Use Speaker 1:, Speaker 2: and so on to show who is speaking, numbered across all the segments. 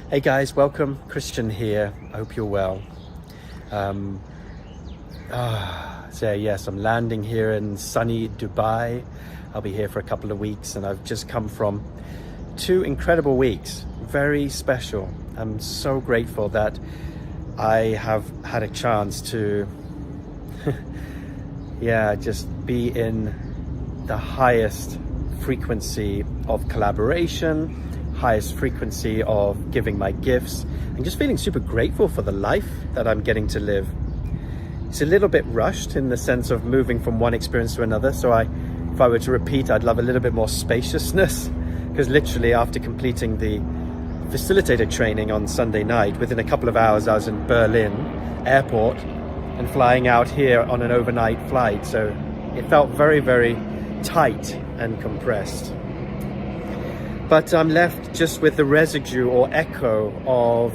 Speaker 1: Hey guys, welcome. Christian here. I hope you're well. Yes, I'm landing here in sunny Dubai. I'll be here for a couple of weeks, and I've just come from 2 incredible weeks. Very special. I'm so grateful that I have had a chance to just be in the highest frequency of collaboration, highest frequency of giving my gifts, and just feeling super grateful for the life that I'm getting to live. It's a little bit rushed in the sense of moving from one experience to another, so if I were to repeat, I'd love a little bit more spaciousness, because literally after completing the facilitator training on Sunday night, within a couple of hours I was in Berlin airport and flying out here on an overnight flight, so it felt very, very tight and compressed. But I'm left just with the residue or echo of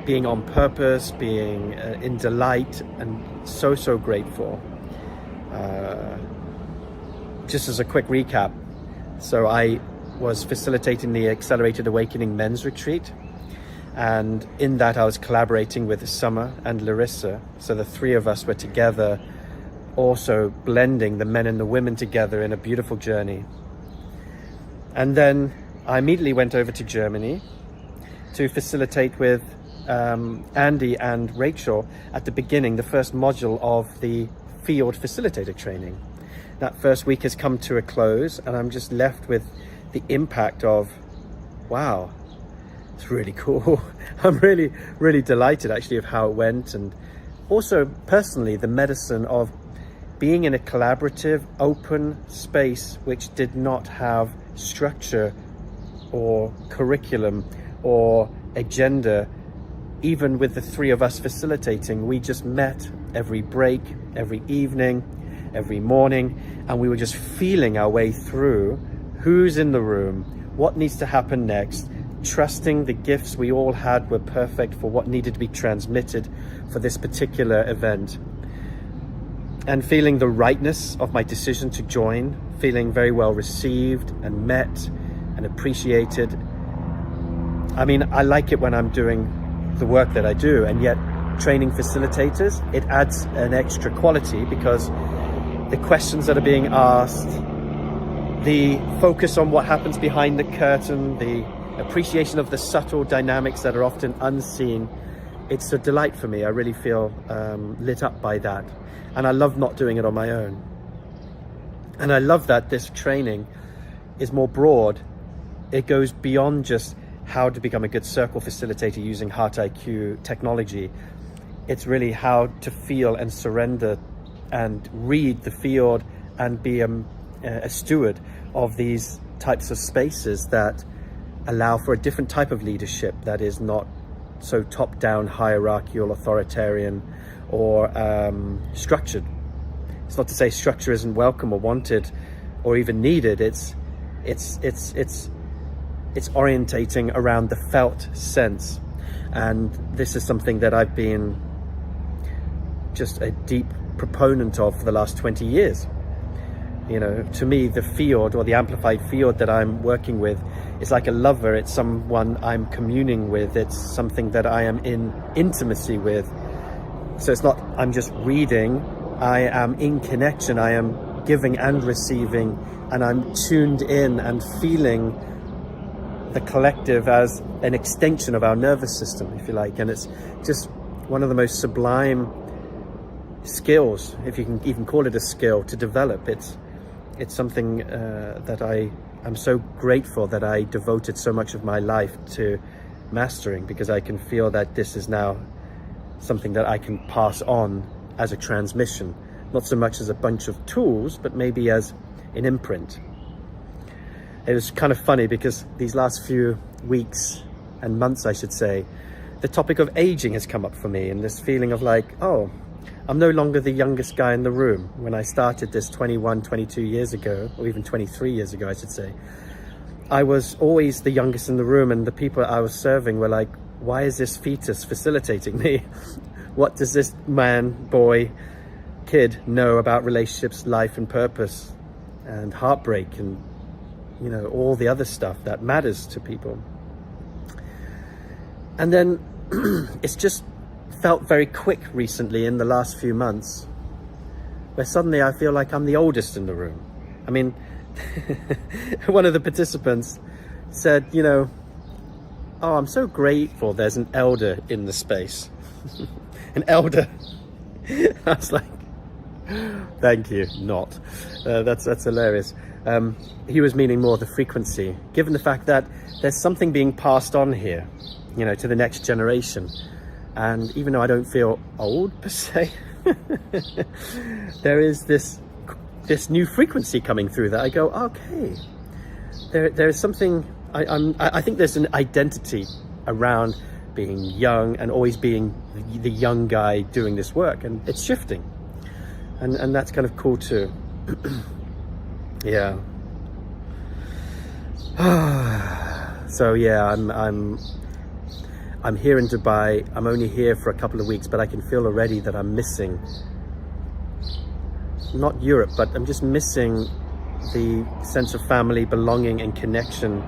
Speaker 1: being on purpose, being in delight, and so grateful. Just as a quick recap, so I was facilitating the Accelerated Awakening Men's Retreat, and in that I was collaborating with Summer and Larissa, so the 3 of us were together, also blending the men and the women together in a beautiful journey. And then I immediately went over to Germany to facilitate with Andy and Rachel at the beginning, the first module of the field facilitator training. That first week has come to a close, and I'm just left with the impact of, wow, it's really cool. I'm really, really delighted actually of how it went, and also personally the medicine of being in a collaborative, open space which did not have structure or curriculum or agenda. Even with the 3 of us facilitating, we just met every break, every evening, every morning, and we were just feeling our way through who's in the room, what needs to happen next, trusting the gifts we all had were perfect for what needed to be transmitted for this particular event. And feeling the rightness of my decision to join, feeling very well received and met and appreciated. I mean, I like it when I'm doing the work that I do, and yet training facilitators, it adds an extra quality, because the questions that are being asked, the focus on what happens behind the curtain, the appreciation of the subtle dynamics that are often unseen, it's a delight for me. I really feel lit up by that. And I love not doing it on my own. And I love that this training is more broad. It goes beyond just how to become a good circle facilitator using Heart IQ technology. It's really how to feel and surrender and read the field and be a steward of these types of spaces that allow for a different type of leadership that is not so top-down, hierarchical, authoritarian, or structured. It's not to say structure isn't welcome or wanted or even needed. It's orientating around the felt sense, and this is something that I've been just a deep proponent of for the last 20 years. You know, to me, the field, or the amplified field that I'm working with, is like a lover. It's someone I'm communing with. It's something that I am in intimacy with. So it's not I'm just reading, I am in connection, I am giving and receiving, and I'm tuned in and feeling the collective as an extension of our nervous system, if you like. And it's just one of the most sublime skills, if you can even call it a skill, to develop. It's something that I'm so grateful that I devoted so much of my life to mastering, because I can feel that this is now something that I can pass on as a transmission, not so much as a bunch of tools, but maybe as an imprint. It was kind of funny because these last few weeks and months, I should say, the topic of aging has come up for me, and this feeling of like, oh, I'm no longer the youngest guy in the room. When I started this 21, 22 years ago, or even 23 years ago, I should say, I was always the youngest in the room, and the people I was serving were like, why is this fetus facilitating me? What does this man, boy, kid know about relationships, life and purpose and heartbreak and you know, all the other stuff that matters to people. And then it's just felt very quick recently in the last few months, where suddenly I feel like I'm the oldest in the room. I mean, one of the participants said, you know, oh, I'm so grateful there's an elder in the space. An elder. I was like, thank you, not. That's hilarious. He was meaning more the frequency, given the fact that there's something being passed on here, you know, to the next generation. And even though I don't feel old per se, there is this new frequency coming through that I go, okay, there is something. I think there's an identity around being young and always being the young guy doing this work, and it's shifting, and that's kind of cool too. Yeah. So yeah, I'm here in Dubai. I'm only here for a couple of weeks, but I can feel already that I'm missing, not Europe, but I'm just missing the sense of family, belonging and connection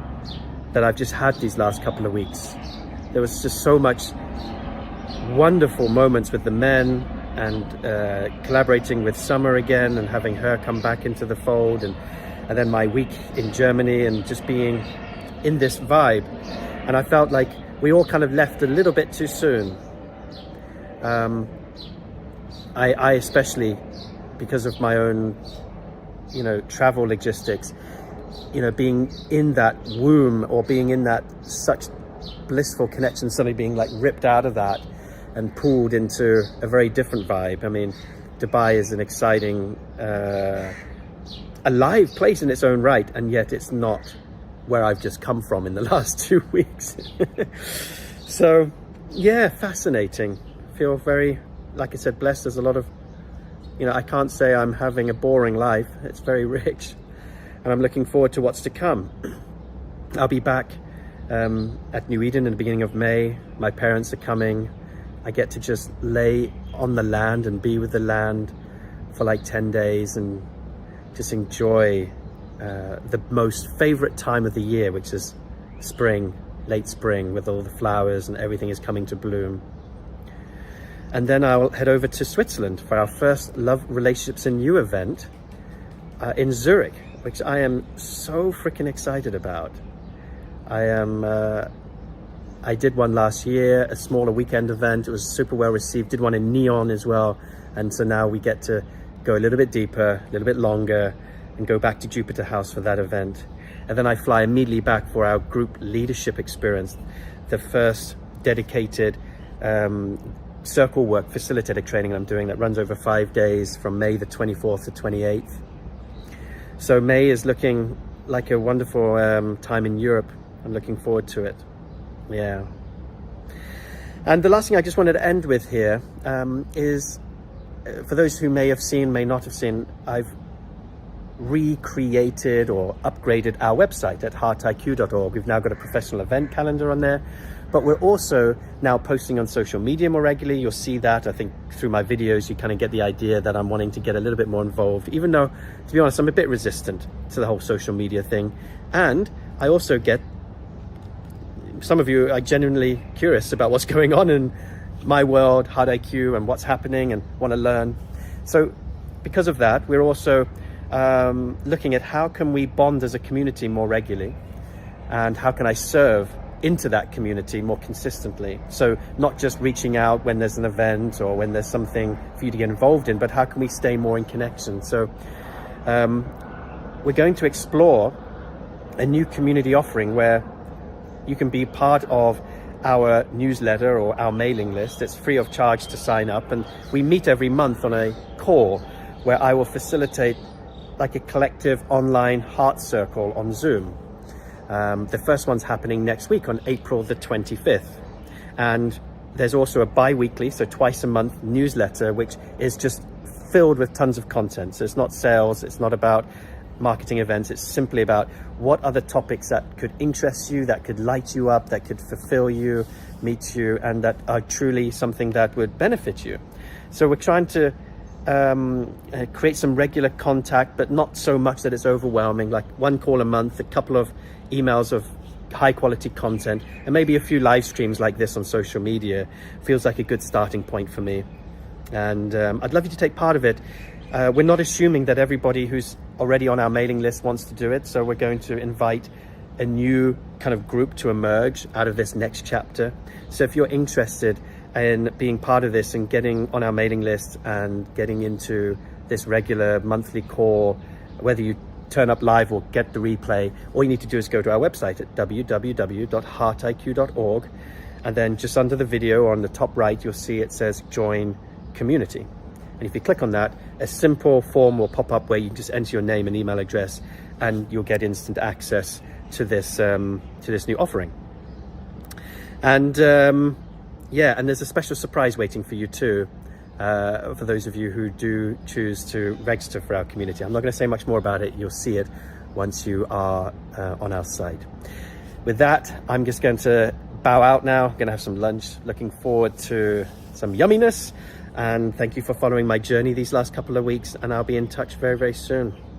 Speaker 1: that I've just had these last couple of weeks. There was just so much wonderful moments with the men, and collaborating with Summer again and having her come back into the fold, and then my week in Germany and just being in this vibe. And I felt like we all kind of left a little bit too soon. I especially, because of my own, you know, travel logistics, you know, being in that womb or being in that such blissful connection, suddenly being like ripped out of that and pulled into a very different vibe. I mean, Dubai is an exciting, alive place in its own right, and yet it's not where I've just come from in the last 2 weeks. So yeah, fascinating. Feel very, like I said, blessed. There's a lot of, you know, I can't say I'm having a boring life. It's very rich, and I'm looking forward to what's to come. I'll be back at New Eden in the beginning of May. My parents are coming. I get to just lay on the land and be with the land for like 10 days and just enjoy the most favorite time of the year, which is spring, late spring, with all the flowers and everything is coming to bloom. And then I'll head over to Switzerland for our first Love, Relationships and You event in Zurich, which I am so freaking excited about. I did one last year, a smaller weekend event. It was super well received. Did one in Neon as well. And so now we get to go a little bit deeper, a little bit longer, and go back to Jupiter House for that event. And then I fly immediately back for our group leadership experience, the first dedicated circle work facilitator training I'm doing that runs over 5 days from May the 24th to 28th. So May is looking like a wonderful time in Europe. I'm looking forward to it. Yeah. And the last thing I just wanted to end with here is, for those who may have seen, may not have seen, I've recreated or upgraded our website at heartiq.org. We've now got a professional event calendar on there, but we're also now posting on social media more regularly. You'll see that, I think, through my videos. You kind of get the idea that I'm wanting to get a little bit more involved, even though, to be honest, I'm a bit resistant to the whole social media thing. And I also get some of you are genuinely curious about what's going on in my world, Hard IQ, and what's happening, and want to learn. So because of that, we're also looking at how can we bond as a community more regularly, and how can I serve into that community more consistently. So not just reaching out when there's an event or when there's something for you to get involved in, but how can we stay more in connection? So we're going to explore a new community offering where you can be part of our newsletter or our mailing list. It's free of charge to sign up, and we meet every month on a call where I will facilitate like a collective online heart circle on Zoom. The first one's happening next week on April the 25th. And there's also a bi-weekly, so twice a month newsletter, which is just filled with tons of content. So it's not sales, it's not about marketing events, it's simply about what are the topics that could interest you, that could light you up, that could fulfill you, meet you, and that are truly something that would benefit you. So we're trying to create some regular contact, but not so much that it's overwhelming, like one call a month, a couple of emails of high quality content, and maybe a few live streams like this on social media feels like a good starting point for me. And I'd love you to take part of it. We're not assuming that everybody who's already on our mailing list wants to do it, so we're going to invite a new kind of group to emerge out of this next chapter. So if you're interested in being part of this and getting on our mailing list and getting into this regular monthly call, whether you turn up live or get the replay, all you need to do is go to our website at www.heartiq.org, and then just under the video on the top right you'll see it says join community, and if you click on that, a simple form will pop up where you just enter your name and email address, and you'll get instant access to this new offering. And yeah, and there's a special surprise waiting for you too, for those of you who do choose to register for our community. I'm not going to say much more about it. You'll see it once you are on our site. With that, I'm just going to bow out now. I'm going to have some lunch. Looking forward to some yumminess. And thank you for following my journey these last couple of weeks. And I'll be in touch very, very soon.